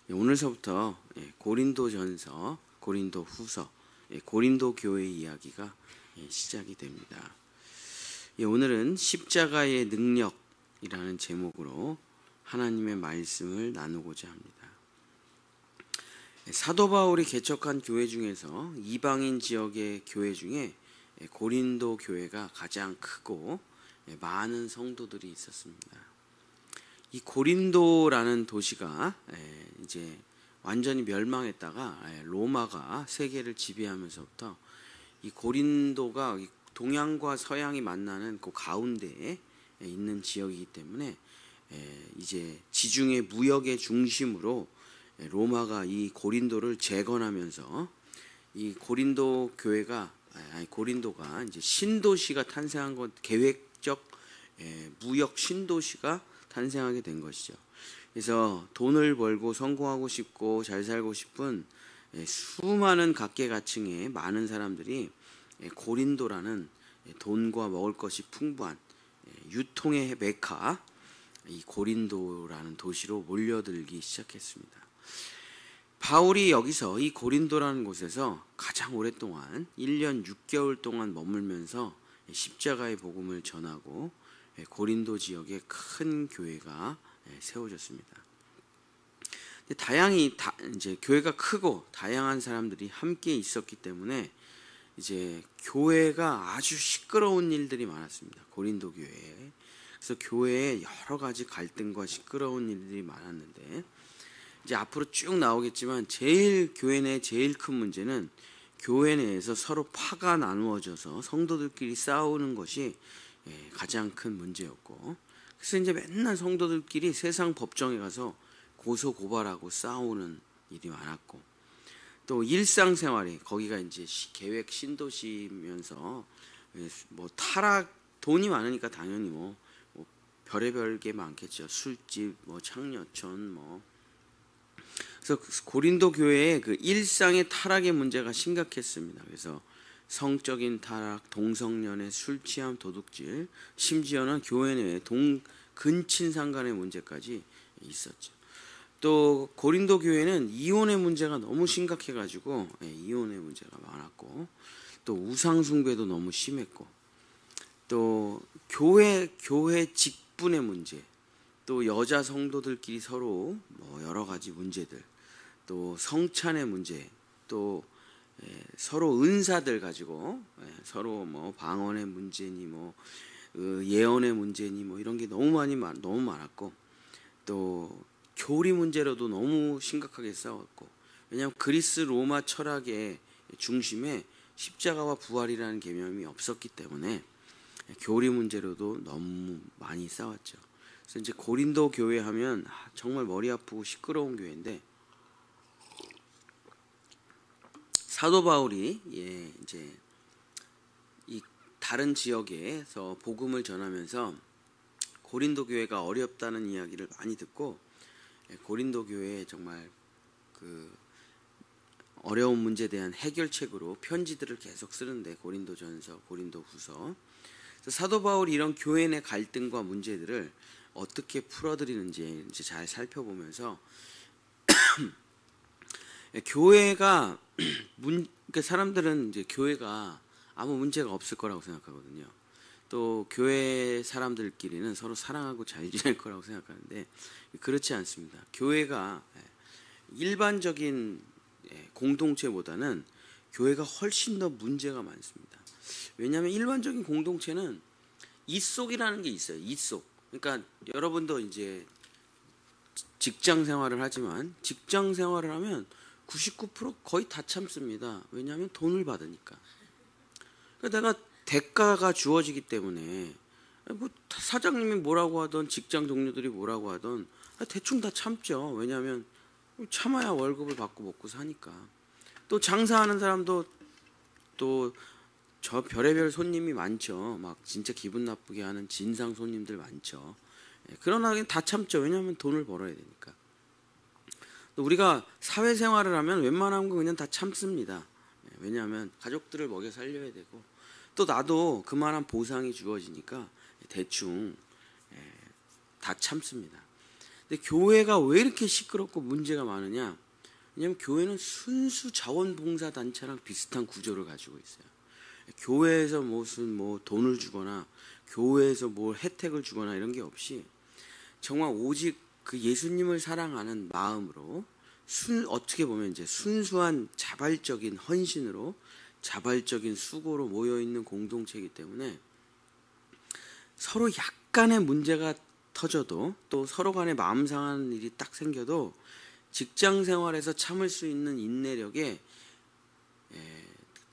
오늘서부터 고린도전서, 고린도후서, 고린도 교회 이야기가 시작이 됩니다. 오늘은 십자가의 능력이라는 제목으로 하나님의 말씀을 나누고자 합니다. 사도 바울이 개척한 교회 중에서 이방인 지역의 교회 중에 고린도 교회가 가장 크고 많은 성도들이 있었습니다. 이 고린도라는 도시가 이제 완전히 멸망했다가 로마가 세계를 지배하면서부터 이 고린도가 동양과 서양이 만나는 그 가운데에 있는 지역이기 때문에 이제 지중해 무역의 중심으로 로마가 이 고린도를 재건하면서 이 고린도 교회가 고린도가 이제 신도시가 탄생한 것, 계획적 무역 신도시가 탄생하게 된 것이죠. 그래서 돈을 벌고 성공하고 싶고 잘 살고 싶은 수많은 각계각층의 많은 사람들이 고린도라는 돈과 먹을 것이 풍부한 유통의 메카, 이 고린도라는 도시로 몰려들기 시작했습니다. 바울이 여기서 이 고린도라는 곳에서 가장 오랫동안 1년 6개월 동안 머물면서 십자가의 복음을 전하고 고린도 지역에 큰 교회가 세워졌습니다. 다양히 이제 교회가 크고 다양한 사람들이 함께 있었기 때문에 이제 교회가 아주 시끄러운 일들이 많았습니다. 고린도 교회에. 그래서 교회에 여러 가지 갈등과 시끄러운 일들이 많았는데 이제 앞으로 쭉 나오겠지만 교회 내 제일 큰 문제는 교회 내에서 서로 파가 나누어져서 성도들끼리 싸우는 것이 가장 큰 문제였고, 그래서 이제 맨날 성도들끼리 세상 법정에 가서 고소 고발하고 싸우는 일이 많았고, 또 일상생활에 거기가 이제 계획 신도시면서 뭐 돈이 많으니까 당연히 뭐 별의별 게 많겠죠. 술집, 뭐 창녀촌, 그래서 고린도 교회의 그 일상의 타락의 문제가 심각했습니다. 그래서 성적인 타락, 동성연애, 술 취함, 도둑질, 심지어는 교회 내에 근친상 간의 문제까지 있었죠. 또 고린도 교회는 이혼의 문제가 너무 심각해가지고 이혼의 문제가 많았고, 또 우상 숭배도 너무 심했고, 또 교회 직분의 문제, 또 여자 성도들끼리 서로 여러 가지 문제들, 또 성찬의 문제, 또 서로 은사들 가지고 서로 방언의 문제니 예언의 문제니 이런 게 너무 많았고, 또 교리 문제로도 너무 심각하게 싸웠고, 왜냐하면 그리스 로마 철학의 중심에 십자가와 부활이라는 개념이 없었기 때문에 교리 문제로도 너무 많이 싸웠죠. 그래서 이제 고린도 교회 하면 정말 머리 아프고 시끄러운 교회인데, 사도 바울이 이제 이 다른 지역에서 복음을 전하면서 고린도 교회가 어렵다는 이야기를 많이 듣고, 고린도 교회에 정말 그 어려운 문제에 대한 해결책으로 편지들을 계속 쓰는데, 고린도전서, 고린도후서. 사도 바울이 이런 교회 내 갈등과 문제들을 어떻게 풀어드리는지 이제 잘 살펴보면서 교회가 그러니까 사람들은 이제 교회가 아무 문제가 없을 거라고 생각하거든요. 또 교회 사람들끼리는 서로 사랑하고 잘 지낼 거라고 생각하는데 그렇지 않습니다. 교회가 일반적인 공동체보다는 교회가 훨씬 더 문제가 많습니다. 왜냐하면 일반적인 공동체는 이속이라는 게 있어요. 이속. 그러니까 여러분도 이제 직장 생활을 하지만 직장 생활을 하면 99% 거의 다 참습니다. 왜냐하면 돈을 받으니까. 그러니까 내가 대가가 주어지기 때문에 사장님이 뭐라고 하던 직장 동료들이 뭐라고 하던 대충 다 참죠. 왜냐하면 참아야 월급을 받고 먹고 사니까. 또 장사하는 사람도 또 저 별의별 손님이 많죠. 막 진짜 기분 나쁘게 하는 진상 손님들 많죠. 그러나 다 참죠. 왜냐하면 돈을 벌어야 되니까. 또 우리가 사회생활을 하면 웬만한 거 그냥 다 참습니다. 왜냐하면 가족들을 먹여 살려야 되고, 또 나도 그만한 보상이 주어지니까 대충 다 참습니다. 근데 교회가 왜 이렇게 시끄럽고 문제가 많으냐? 왜냐하면 교회는 순수 자원봉사단체랑 비슷한 구조를 가지고 있어요. 교회에서 무슨 뭐 돈을 주거나 교회에서 뭘 혜택을 주거나 이런 게 없이 정말 오직 그 예수님을 사랑하는 마음으로 어떻게 보면 이제 순수한 자발적인 헌신으로 자발적인 수고로 모여 있는 공동체이기 때문에 서로 약간의 문제가 터져도 또 서로 간에 마음 상하는 일이 딱 생겨도 직장 생활에서 참을 수 있는 인내력에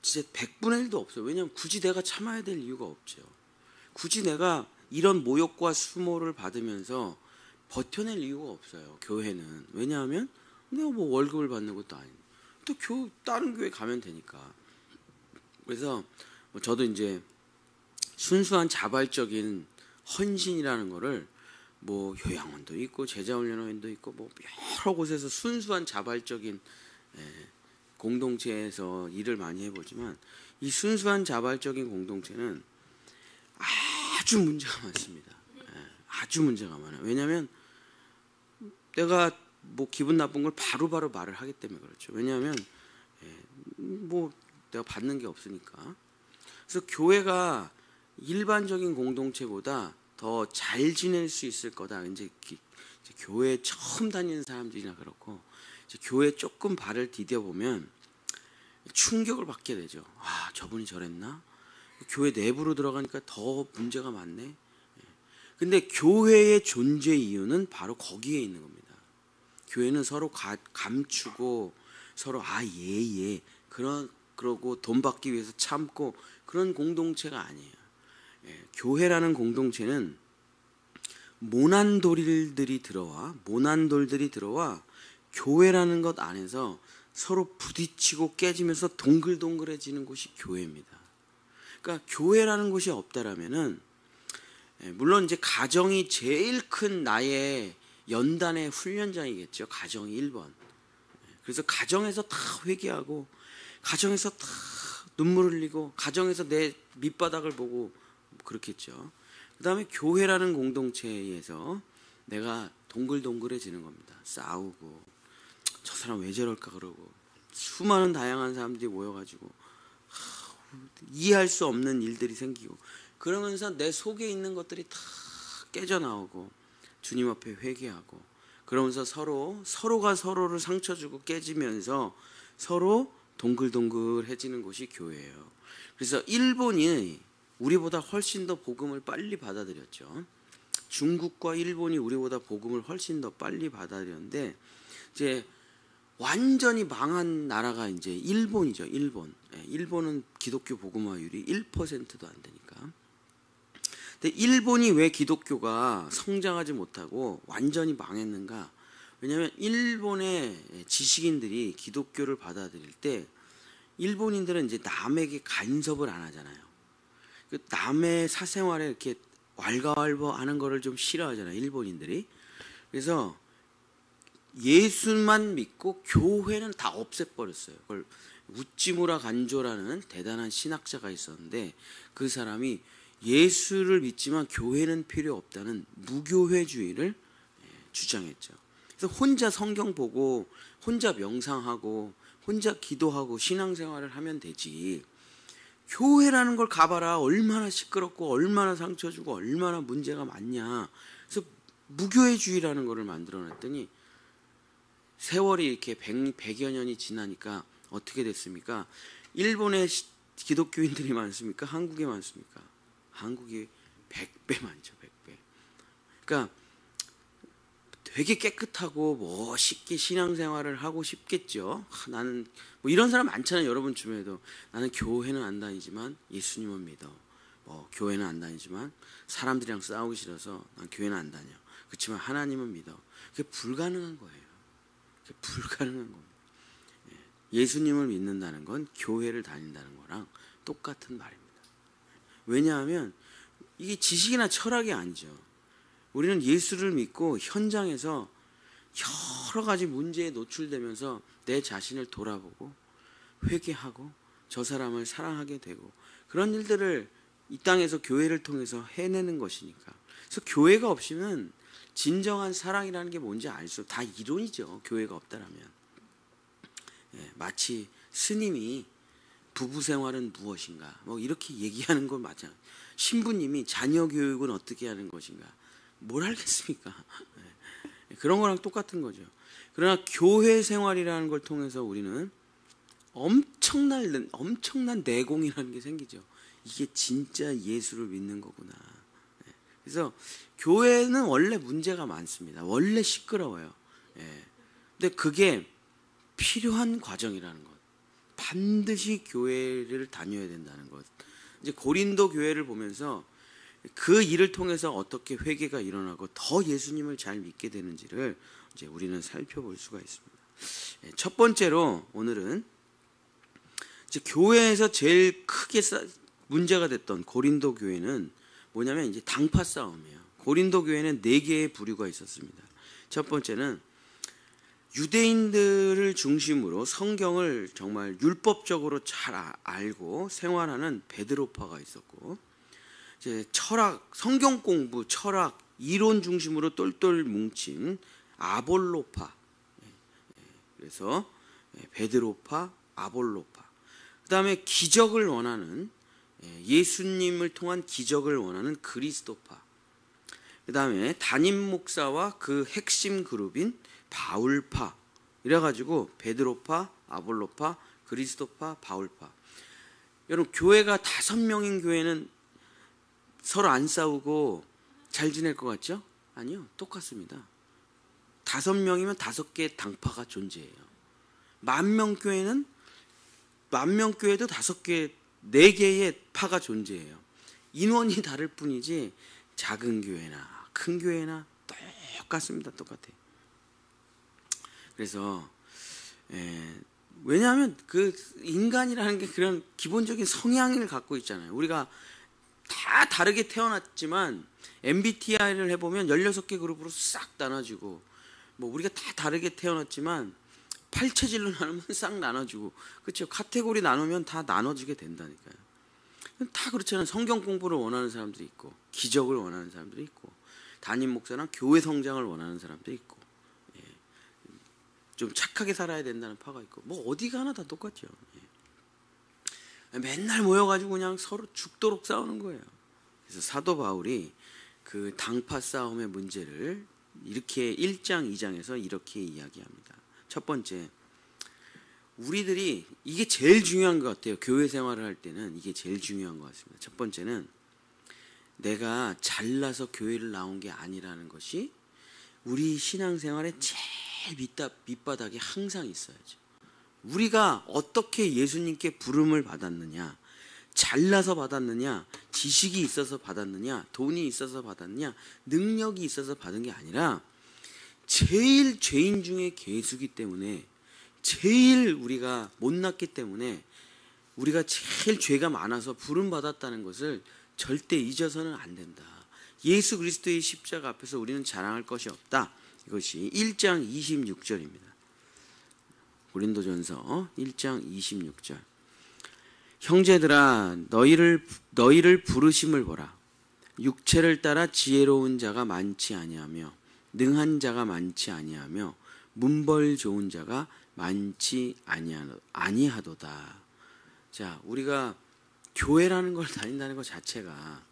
진짜 100분의 1도 없어요. 왜냐하면 굳이 내가 참아야 될 이유가 없죠. 굳이 내가 이런 모욕과 수모를 받으면서 버텨낼 이유가 없어요. 교회는. 왜냐하면 내가 뭐 월급을 받는 것도 아니고 또 다른 교회 가면 되니까. 그래서 저도 이제 순수한 자발적인 헌신이라는 거를 뭐 요양원도 있고 제자훈련원도 있고 뭐 여러 곳에서 순수한 자발적인 공동체에서 일을 많이 해보지만 이 순수한 자발적인 공동체는 아주 문제가 많습니다. 아주 문제가 많아요. 왜냐하면 내가 뭐 기분 나쁜 걸 바로바로 말을 하기 때문에 그렇죠. 왜냐하면 뭐 내가 받는 게 없으니까. 그래서 교회가 일반적인 공동체보다 더 잘 지낼 수 있을 거다. 이제 교회 처음 다니는 사람들이나 그렇고 이제 교회 조금 발을 디뎌 보면 충격을 받게 되죠. 아, 저분이 저랬나? 교회 내부로 들어가니까 더 문제가 많네. 근데 교회의 존재 이유는 바로 거기에 있는 겁니다. 교회는 서로 감추고 서로 예 그러고 돈 받기 위해서 참고 그런 공동체가 아니에요. 교회라는 공동체는 모난돌들이 들어와 교회라는 것 안에서 서로 부딪히고 깨지면서 동글동글해지는 곳이 교회입니다. 그러니까 교회라는 곳이 없다라면은 물론 이제 가정이 제일 큰 나의 연단의 훈련장이겠죠. 가정이 1번. 그래서 가정에서 다 회개하고 가정에서 다 눈물 흘리고 가정에서 내 밑바닥을 보고 그렇겠죠. 그 다음에 교회라는 공동체에서 내가 동글동글해지는 겁니다. 싸우고 저 사람 왜 저럴까 그러고 수많은 다양한 사람들이 모여가지고 이해할 수 없는 일들이 생기고 그러면서 내 속에 있는 것들이 다 깨져나오고 주님 앞에 회개하고 그러면서 서로가 서로를 상처 주고 깨지면서 서로 동글동글해지는 곳이 교회예요. 그래서 일본이 우리보다 훨씬 더 복음을 빨리 받아들였죠. 중국과 일본이 우리보다 복음을 훨씬 더 빨리 받아들였는데 이제 완전히 망한 나라가 이제 일본이죠. 일본은 기독교 복음화율이 1%도 안 되니까. 근데 일본이 왜 기독교가 성장하지 못하고 완전히 망했는가? 왜냐하면 일본의 지식인들이 기독교를 받아들일 때 일본인들은 이제 남에게 간섭을 안 하잖아요. 그 남의 사생활에 이렇게 왈가왈부하는 거를 좀 싫어하잖아요. 일본인들이. 그래서 예수만 믿고 교회는 다 없애버렸어요. 그걸 우찌무라 간조라는 대단한 신학자가 있었는데 그 사람이 예수를 믿지만 교회는 필요 없다는 무교회주의를 주장했죠. 그래서 혼자 성경 보고 혼자 명상하고 혼자 기도하고 신앙생활을 하면 되지. 교회라는 걸 가봐라. 얼마나 시끄럽고 얼마나 상처 주고 얼마나 문제가 많냐. 그래서 무교회주의라는 거를 만들어냈더니 세월이 이렇게 100여 년이 지나니까 어떻게 됐습니까? 일본에 기독교인들이 많습니까? 한국에 많습니까? 한국이 100배 많죠. 100배. 그러니까 되게 깨끗하고 멋있게 신앙생활을 하고 싶겠죠. 나는 뭐 이런 사람 많잖아요. 여러분 주변에도. 나는 교회는 안 다니지만 예수님은 믿어. 교회는 안 다니지만 사람들이랑 싸우기 싫어서 난 교회는 안 다녀. 그렇지만 하나님은 믿어. 그게 불가능한 거예요. 그게 불가능한 겁니다. 예수님을 믿는다는 건 교회를 다닌다는 거랑 똑같은 말입니다. 왜냐하면 이게 지식이나 철학이 아니죠. 우리는 예수를 믿고 현장에서 여러 가지 문제에 노출되면서 내 자신을 돌아보고 회개하고 저 사람을 사랑하게 되고 그런 일들을 이 땅에서 교회를 통해서 해내는 것이니까. 그래서 교회가 없이는 진정한 사랑이라는 게 뭔지 알 수, 다 이론이죠. 교회가 없다라면. 마치 스님이 부부 생활은 무엇인가 뭐 이렇게 얘기하는 건 맞아. 신부님이 자녀 교육은 어떻게 하는 것인가 뭘 알겠습니까? 그런 거랑 똑같은 거죠. 그러나 교회 생활이라는 걸 통해서 우리는 엄청난 내공이라는 게 생기죠. 이게 진짜 예수를 믿는 거구나. 그래서 교회는 원래 문제가 많습니다. 원래 시끄러워요. 근데 그게 필요한 과정이라는 것. 반드시 교회를 다녀야 된다는 것. 이제 고린도 교회를 보면서 그 일을 통해서 어떻게 회개가 일어나고 더 예수님을 잘 믿게 되는지를 이제 우리는 살펴볼 수가 있습니다. 첫 번째로 오늘은 이제 교회에서 제일 크게 문제가 됐던 고린도 교회는 뭐냐면 이제 당파 싸움이에요. 고린도 교회는 4개의 부류가 있었습니다. 첫 번째는 유대인들을 중심으로 성경을 정말 율법적으로 잘 알고 생활하는 베드로파가 있었고, 이제 철학, 성경 공부, 철학, 이론 중심으로 똘똘 뭉친 아볼로파. 그래서 베드로파, 아볼로파. 그다음에 기적을 원하는, 예수님을 통한 기적을 원하는 그리스도파. 그다음에 담임 목사와 그 핵심 그룹인 바울파. 이래가지고 베드로파, 아볼로파, 그리스도파, 바울파. 여러분, 교회가 5명인 교회는 서로 안 싸우고 잘 지낼 것 같죠? 아니요, 똑같습니다. 5명이면 5개의 당파가 존재해요. 10,000명 교회는 10,000명 교회도 5개, 4개의 파가 존재해요. 인원이 다를 뿐이지 작은 교회나 큰 교회나 똑같습니다. 똑같아요. 그래서 왜냐하면 그 인간이라는 게 그런 기본적인 성향을 갖고 있잖아요. 우리가 다 다르게 태어났지만 MBTI를 해보면 16개 그룹으로 싹 나눠지고, 뭐 우리가 다 다르게 태어났지만 팔체질로 나누면 싹 나눠지고, 그렇죠? 카테고리 나누면 다 나눠지게 된다니까요. 다 그렇잖아요. 성경 공부를 원하는 사람들이 있고, 기적을 원하는 사람들이 있고, 담임 목사나 교회 성장을 원하는 사람들이 있고, 좀 착하게 살아야 된다는 파가 있고, 뭐 어디 가나 다 똑같죠. 맨날 모여가지고 그냥 서로 죽도록 싸우는 거예요. 그래서 사도 바울이 그 당파 싸움의 문제를 이렇게 1장, 2장에서 이렇게 이야기합니다. 첫 번째, 우리들이 이게 제일 중요한 것 같아요. 교회 생활을 할 때는 이게 제일 중요한 것 같습니다. 첫 번째는 내가 잘나서 교회를 나온 게 아니라는 것이 우리 신앙생활의 제일 밑바닥에 항상 있어야죠. 우리가 어떻게 예수님께 부름을 받았느냐, 잘나서 받았느냐, 지식이 있어서 받았느냐, 돈이 있어서 받았느냐, 능력이 있어서 받은 게 아니라 제일 죄인 중에 괴수기 때문에, 제일 우리가 못났기 때문에, 우리가 제일 죄가 많아서 부름받았다는 것을 절대 잊어서는 안 된다. 예수 그리스도의 십자가 앞에서 우리는 자랑할 것이 없다. 이것이 1장 26절입니다. 고린도전서 1장 26절. 형제들아, 너희를 부르심을 보라. 육체를 따라 지혜로운 자가 많지 아니하며 능한 자가 많지 아니하며 문벌 좋은 자가 많지 아니하도다. 자, 우리가 교회라는 걸 다닌다는 것 자체가,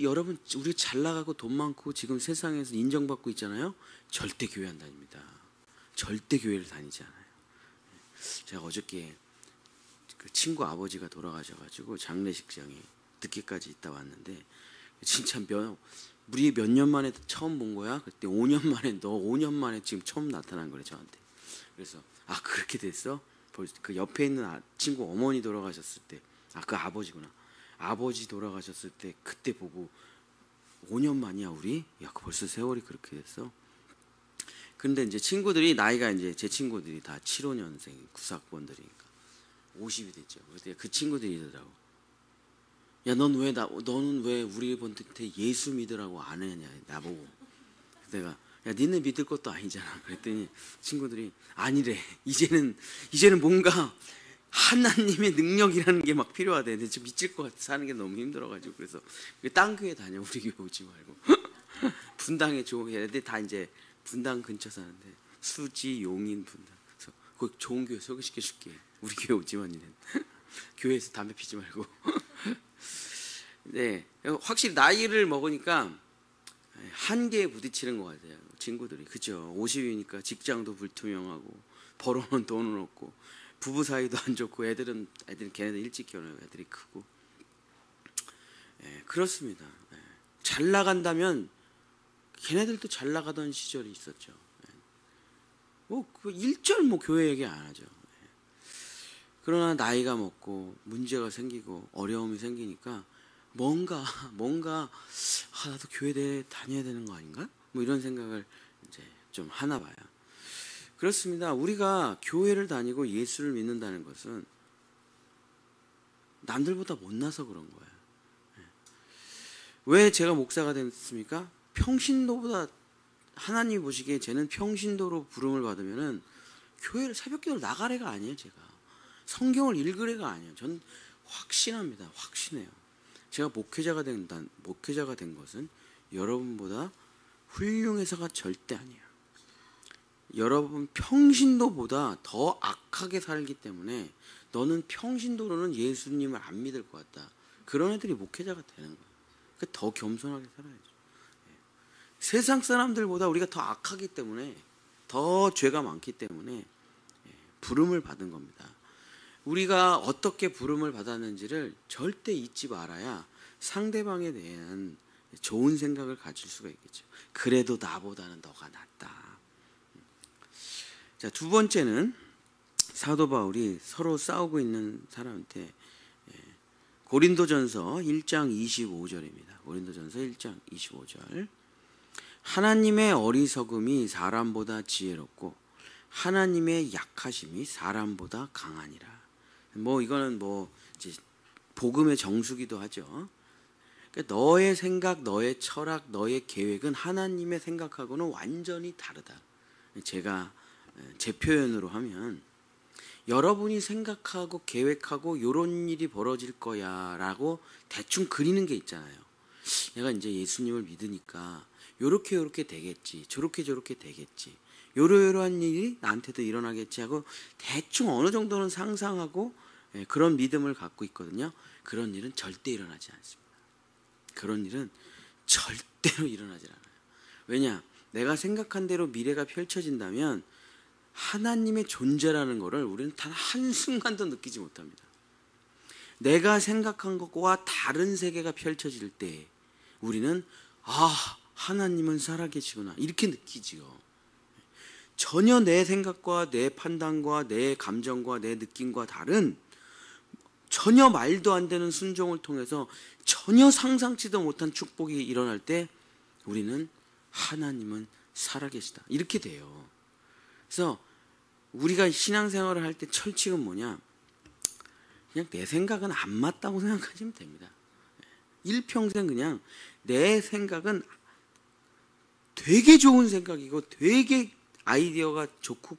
여러분, 우리 잘 나가고 돈 많고 지금 세상에서 인정받고 있잖아요. 절대 교회 안 다닙니다. 절대 교회를 다니지 않아요. 제가 어저께 그 친구 아버지가 돌아가셔가지고 장례식장에 늦게까지 있다 왔는데, 진짜 우리 몇 년 만에 처음 본 거야? 그때 5년 만에, 너 5년 만에 지금 처음 나타난 거래, 저한테. 그래서, 아, 그렇게 됐어? 그 옆에 있는 친구 어머니 돌아가셨을 때, 그 아버지구나. 아버지 돌아가셨을 때 그때 보고 5년 만이야 우리? 야, 벌써 세월이 그렇게 됐어? 근데 이제 친구들이 나이가, 이제 제 친구들이 다 75년생 9사학번들이니까 50이 됐죠. 그때 그 친구들이 이러더라고. 야, 너는 왜 우리 본한테 예수 믿으라고 안 했냐, 나보고. 내가, 야, 니네 믿을 것도 아니잖아. 그랬더니 친구들이 아니래. 이제는 뭔가 하나님의 능력이라는 게 막 필요하대. 근데 좀 미칠 것 같아. 사는 게 너무 힘들어가지고. 그래서 딴 교회 다녀. 우리 교회 오지 말고. 분당에 좋은 애들이 다 이제 분당 근처 사는데 수지, 용인, 분당. 그래서 그 좋은 교회 소개시켜 줄게. 우리 교회 오지만 니는 교회에서 담배 피지 말고. 네, 확실히 나이를 먹으니까 한계에 부딪히는 것 같아요. 친구들이. 그죠? 50이니까 직장도 불투명하고 벌어놓은 돈은 없고 부부 사이도 안 좋고 애들은 걔네들 일찍 결혼해요. 애들이 크고. 그렇습니다. 잘 나간다면 걔네들도 잘 나가던 시절이 있었죠. 그 일절 교회 얘기 안 하죠. 그러나 나이가 먹고 문제가 생기고 어려움이 생기니까 뭔가 나도 교회 다녀야 되는 거 아닌가? 이런 생각을 이제 좀 하나 봐요. 그렇습니다. 우리가 교회를 다니고 예수를 믿는다는 것은 남들보다 못나서 그런 거예요. 왜 제가 목사가 됐습니까? 평신도보다 하나님 보시기에 쟤는 평신도로 부름을 받으면은 교회를 새벽기도를 나가래가 아니에요. 제가 성경을 읽으래가 아니에요. 전 확신합니다. 확신해요. 제가 목회자가 된 것은 여러분보다 훌륭해서가 절대 아니에요. 여러분 평신도보다 더 악하게 살기 때문에 너는 평신도로는 예수님을 안 믿을 것 같다. 그런 애들이 목회자가 되는 거예요. 그러니까 더 겸손하게 살아야죠. 세상 사람들보다 우리가 더 악하기 때문에 더 죄가 많기 때문에 부름을 받은 겁니다. 우리가 어떻게 부름을 받았는지를 절대 잊지 말아야 상대방에 대한 좋은 생각을 가질 수가 있겠죠. 그래도 나보다는 너가 낫다. 자, 두 번째는 사도 바울이 서로 싸우고 있는 사람한테 고린도전서 1장 25절입니다. 고린도전서 1장 25절. 하나님의 어리석음이 사람보다 지혜롭고 하나님의 약하심이 사람보다 강하니라. 이거는 이제 복음의 정수기도 하죠. 그러니까 너의 생각, 너의 철학, 너의 계획은 하나님의 생각하고는 완전히 다르다. 제가 제 표현으로 하면 여러분이 생각하고 계획하고 이런 일이 벌어질 거야 라고 대충 그리는 게 있잖아요. 내가 이제 예수님을 믿으니까 요렇게 되겠지, 저렇게 되겠지, 요러한 일이 나한테도 일어나겠지 하고 대충 어느 정도는 상상하고 그런 믿음을 갖고 있거든요. 그런 일은 절대 일어나지 않습니다. 그런 일은 절대로 일어나지 않아요. 왜냐? 내가 생각한 대로 미래가 펼쳐진다면 하나님의 존재라는 것을 우리는 단 한순간도 느끼지 못합니다. 내가 생각한 것과 다른 세계가 펼쳐질 때 우리는 하나님은 살아계시구나 이렇게 느끼지요. 전혀 내 생각과 내 판단과 내 감정과 내 느낌과 다른 전혀 말도 안 되는 순종을 통해서 전혀 상상치도 못한 축복이 일어날 때 우리는 하나님은 살아계시다 이렇게 돼요. 그래서 우리가 신앙생활을 할 때 철칙은 뭐냐? 그냥 내 생각은 안 맞다고 생각하시면 됩니다. 일평생 그냥 내 생각은 되게 좋은 생각이고 되게 아이디어가 좋고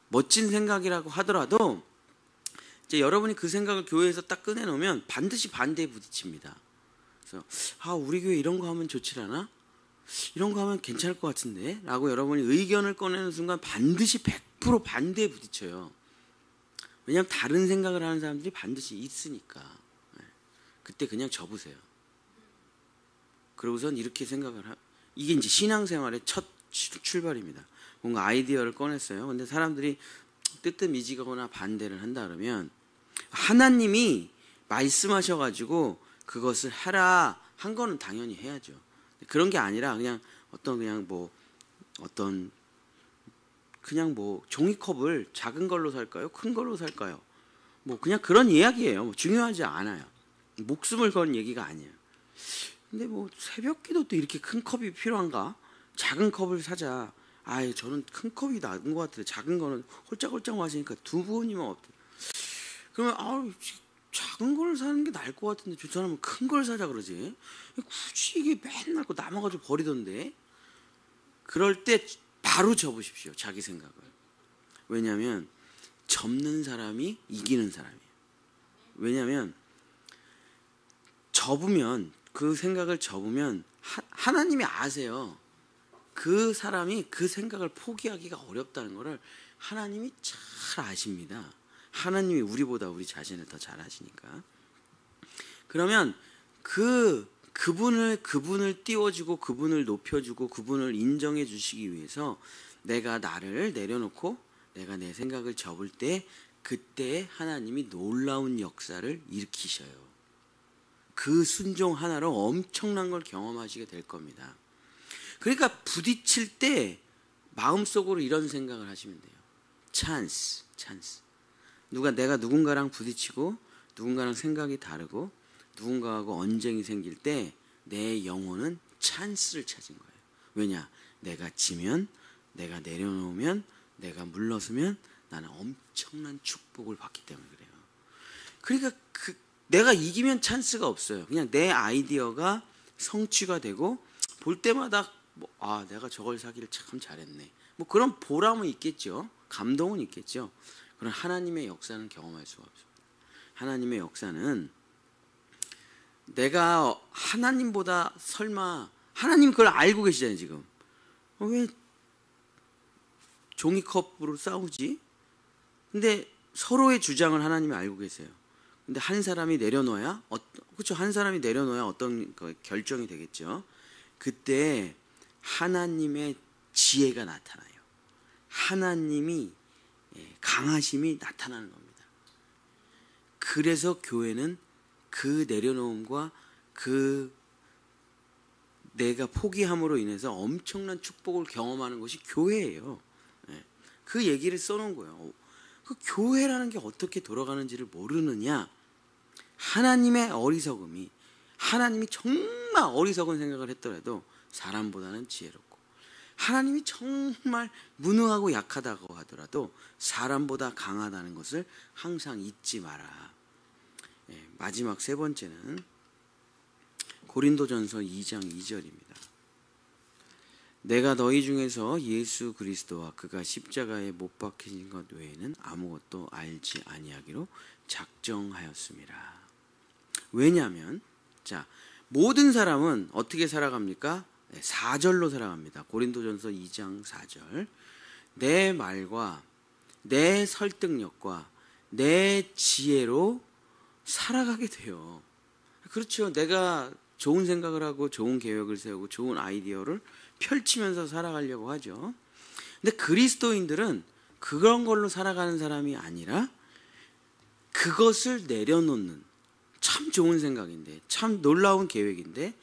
멋진 생각이라고 하더라도 이제 여러분이 그 생각을 교회에서 딱 꺼내놓으면 반드시 반대에 부딪힙니다. 그래서 우리 교회 이런 거 하면 좋지 않아? 이런 거 하면 괜찮을 것 같은데? 라고 여러분이 의견을 꺼내는 순간 반드시 100% 반대에 부딪혀요. 왜냐하면 다른 생각을 하는 사람들이 반드시 있으니까. 그때 그냥 접으세요. 그러고선 이렇게 이게 이제 신앙생활의 첫 출발입니다. 뭔가 아이디어를 꺼냈어요. 근데 사람들이 뜨뜻미지거나 반대를 한다 그러면 하나님이 말씀하셔가지고 그것을 하라 한 거는 당연히 해야죠. 그런 게 아니라 그냥 종이컵을 작은 걸로 살까요? 큰 걸로 살까요? 그냥 그런 이야기예요. 중요하지 않아요. 목숨을 건 얘기가 아니에요. 근데 새벽 기도 때 이렇게 큰 컵이 필요한가? 작은 컵을 사자. 저는 큰 컵이 나은 것 같아요. 작은 거는 홀짝홀짝 마시니까 두 분이면 어때? 그러면 작은 걸 사는 게 나을 것 같은데 저 사람은 큰 걸 사자 그러지. 굳이 이게 맨날 남아가지고 버리던데. 그럴 때 바로 접으십시오. 자기 생각을. 왜냐하면 접는 사람이 이기는 사람이에요. 왜냐하면 접으면 그 생각을 접으면 하나님이 아세요. 그 사람이 그 생각을 포기하기가 어렵다는 것을 하나님이 잘 아십니다. 하나님이 우리보다 우리 자신을 더 잘 아시니까. 그러면 그분을 띄워주고 그분을 높여주고 그분을 인정해 주시기 위해서 내가 나를 내려놓고 내가 내 생각을 접을 때 그때 하나님이 놀라운 역사를 일으키셔요. 그 순종 하나로 엄청난 걸 경험하시게 될 겁니다. 그러니까 부딪힐 때 마음속으로 이런 생각을 하시면 돼요. 찬스. 내가 누군가랑 부딪히고 누군가랑 생각이 다르고 누군가하고 언쟁이 생길 때 내 영혼은 찬스를 찾은 거예요. 왜냐? 내가 지면, 내가 내려놓으면, 내가 물러서면 나는 엄청난 축복을 받기 때문에 그래요. 그러니까 내가 이기면 찬스가 없어요. 그냥 내 아이디어가 성취가 되고 볼 때마다 내가 저걸 사기를 참 잘했네. 그런 보람은 있겠죠. 감동은 있겠죠. 그런 하나님의 역사는 경험할 수가 없습니다. 하나님의 역사는 내가 하나님보다 설마 하나님 그걸 알고 계시잖아요. 지금 왜 종이컵으로 싸우지? 근데 서로의 주장을 하나님이 알고 계세요. 근데 한 사람이 내려놓아야 그렇죠. 한 사람이 내려놓아야 어떤 결정이 되겠죠. 그때 하나님의 지혜가 나타나요. 하나님이 강하심이 나타나는 겁니다. 그래서 교회는 그 내려놓음과 그 내가 포기함으로 인해서 엄청난 축복을 경험하는 것이 교회예요. 그 얘기를 써놓은 거예요. 그 교회라는 게 어떻게 돌아가는지를 모르느냐? 하나님의 어리석음이 하나님이 정말 어리석은 생각을 했더라도 사람보다는 지혜롭고 하나님이 정말 무능하고 약하다고 하더라도 사람보다 강하다는 것을 항상 잊지 마라. 마지막 세 번째는 고린도전서 2장 2절입니다. 내가 너희 중에서 예수 그리스도와 그가 십자가에 못 박히신 것 외에는 아무것도 알지 아니하기로 작정하였습니다. 왜냐하면 모든 사람은 어떻게 살아갑니까? 4절로 살아갑니다. 고린도전서 2장 4절. 내 말과 내 설득력과 내 지혜로 살아가게 돼요. 그렇죠. 내가 좋은 생각을 하고 좋은 계획을 세우고 좋은 아이디어를 펼치면서 살아가려고 하죠. 근데 그리스도인들은 그런 걸로 살아가는 사람이 아니라 그것을 내려놓는 참 좋은 생각인데 참 놀라운 계획인데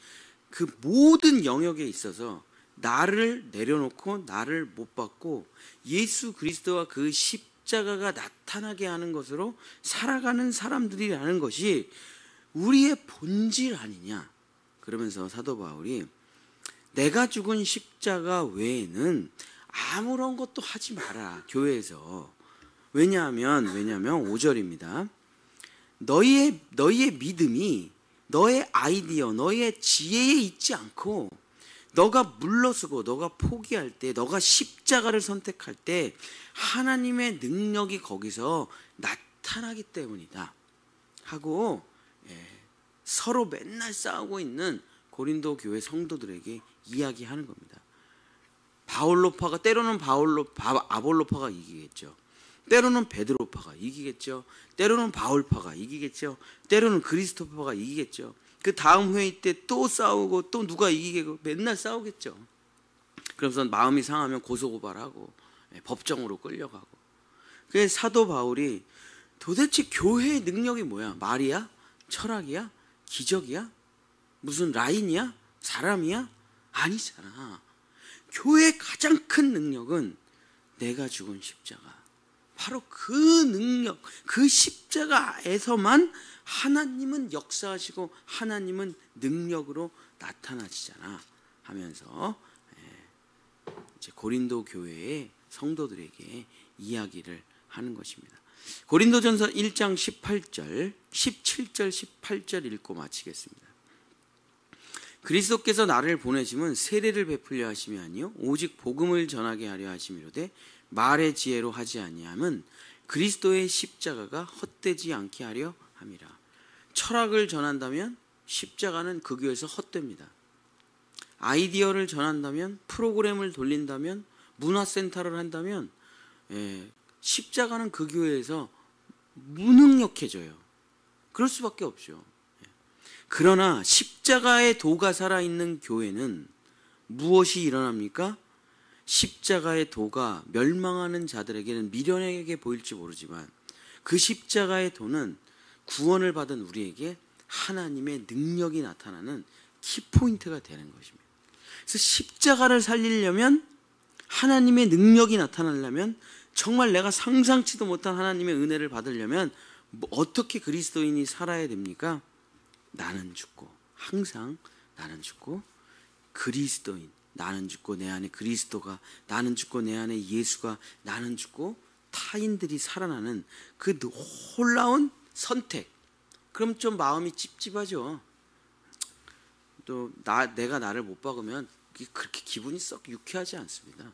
그 모든 영역에 있어서 나를 내려놓고 나를 못 받고 예수 그리스도와 그 십자가가 나타나게 하는 것으로 살아가는 사람들이라는 것이 우리의 본질 아니냐. 그러면서 사도 바울이 내가 죽은 십자가 외에는 아무런 것도 하지 마라. 교회에서. 왜냐하면 5절입니다. 너희의 믿음이 너의 아이디어, 너의 지혜에 있지 않고 너가 물러서고 너가 포기할 때, 너가 십자가를 선택할 때 하나님의 능력이 거기서 나타나기 때문이다 하고 서로 맨날 싸우고 있는 고린도 교회 성도들에게 이야기하는 겁니다. 바울로파가 때로는 아볼로파가 이기겠죠. 때로는 베드로파가 이기겠죠. 때로는 바울파가 이기겠죠. 때로는 그리스도파가 이기겠죠. 그 다음 회의 때 또 싸우고 또 누가 이기겠고 맨날 싸우겠죠. 그러면서 마음이 상하면 고소고발하고 법정으로 끌려가고. 그래서 사도 바울이 도대체 교회의 능력이 뭐야? 말이야? 철학이야? 기적이야? 무슨 라인이야? 사람이야? 아니잖아. 교회의 가장 큰 능력은 내가 죽은 십자가. 바로 그 능력, 그 십자가에서만 하나님은 역사하시고 하나님은 능력으로 나타나시잖아 하면서 이제 고린도 교회의 성도들에게 이야기를 하는 것입니다. 고린도전서 1장 17절 18절 읽고 마치겠습니다. 그리스도께서 나를 보내심은 세례를 베풀려 하심이 아니요 오직 복음을 전하게 하려 하심이로되 말의 지혜로 하지 아니함은 그리스도의 십자가가 헛되지 않게 하려 함이라. 철학을 전한다면 십자가는 그 교회에서 헛됩니다. 아이디어를 전한다면, 프로그램을 돌린다면, 문화센터를 한다면 십자가는 그 교회에서 무능력해져요. 그럴 수밖에 없죠. 그러나 십자가의 도가 살아있는 교회는 무엇이 일어납니까? 십자가의 도가 멸망하는 자들에게는 미련하게 보일지 모르지만 그 십자가의 도는 구원을 받은 우리에게 하나님의 능력이 나타나는 키포인트가 되는 것입니다. 그래서 십자가를 살리려면, 하나님의 능력이 나타나려면, 정말 내가 상상치도 못한 하나님의 은혜를 받으려면 어떻게 그리스도인이 살아야 됩니까? 나는 죽고, 항상 나는 죽고, 그리스도인, 나는 죽고 내 안에 그리스도가, 나는 죽고 내 안에 예수가, 나는 죽고 타인들이 살아나는 그 놀라운 선택. 그럼 좀 마음이 찝찝하죠. 또 내가 나를 못 박으면 그렇게 기분이 썩 유쾌하지 않습니다.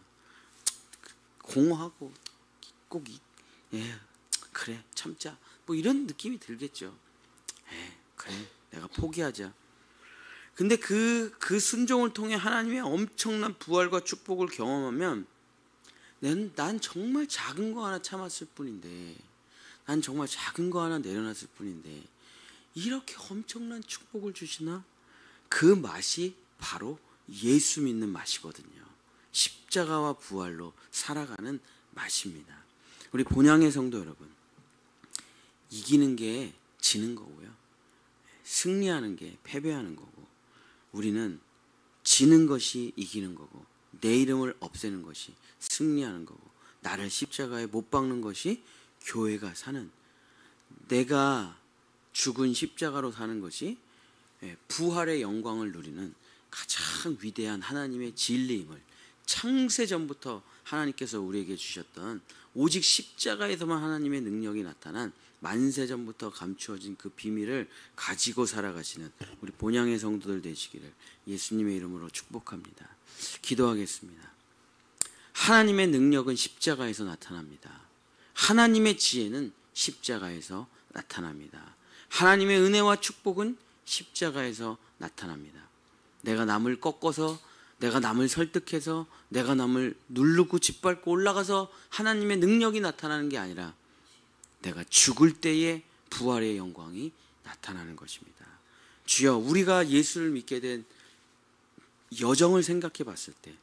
공허하고 꼭 그래 참자 뭐 이런 느낌이 들겠죠. 그래 내가 포기하자. 근데 그 순종을 통해 하나님의 엄청난 부활과 축복을 경험하면 난 정말 작은 거 하나 참았을 뿐인데, 난 정말 작은 거 하나 내려놨을 뿐인데 이렇게 엄청난 축복을 주시나? 그 맛이 바로 예수 믿는 맛이거든요. 십자가와 부활로 살아가는 맛입니다. 우리 본향의 성도 여러분, 이기는 게 지는 거고요, 승리하는 게 패배하는 거고, 우리는 지는 것이 이기는 거고, 내 이름을 없애는 것이 승리하는 거고, 나를 십자가에 못 박는 것이 교회가 사는, 내가 죽은 십자가로 사는 것이 부활의 영광을 누리는 가장 위대한 하나님의 진리임을 창세전부터 하나님께서 우리에게 주셨던, 오직 십자가에서만 하나님의 능력이 나타난 만세전부터 감추어진 그 비밀을 가지고 살아가시는 우리 본향의 성도들 되시기를 예수님의 이름으로 축복합니다. 기도하겠습니다. 하나님의 능력은 십자가에서 나타납니다. 하나님의 지혜는 십자가에서 나타납니다. 하나님의 은혜와 축복은 십자가에서 나타납니다. 내가 남을 꺾어서, 내가 남을 설득해서, 내가 남을 누르고 짓밟고 올라가서 하나님의 능력이 나타나는 게 아니라 내가 죽을 때에 부활의 영광이 나타나는 것입니다. 주여, 우리가 예수를 믿게 된 여정을 생각해 봤을 때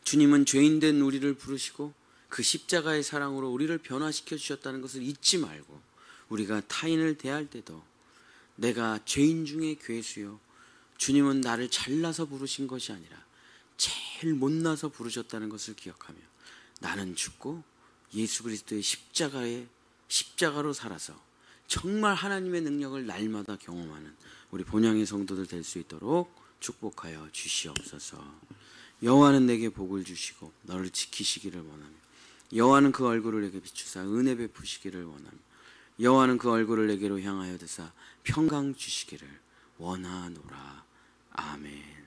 주님은 죄인된 우리를 부르시고 그 십자가의 사랑으로 우리를 변화시켜 주셨다는 것을 잊지 말고, 우리가 타인을 대할 때도 내가 죄인 중에 괴수요, 주님은 나를 잘나서 부르신 것이 아니라 제일 못나서 부르셨다는 것을 기억하며 나는 죽고 예수 그리스도의 십자가로 살아서 정말 하나님의 능력을 날마다 경험하는 우리 본향의 성도들 될 수 있도록 축복하여 주시옵소서. 여호와는 내게 복을 주시고 너를 지키시기를 원하며, 여호와는 그 얼굴을 내게 비추사 은혜 베푸시기를 원하며, 여호와는 그 얼굴을 내게로 향하여 드사 평강 주시기를 원하노라. 아멘.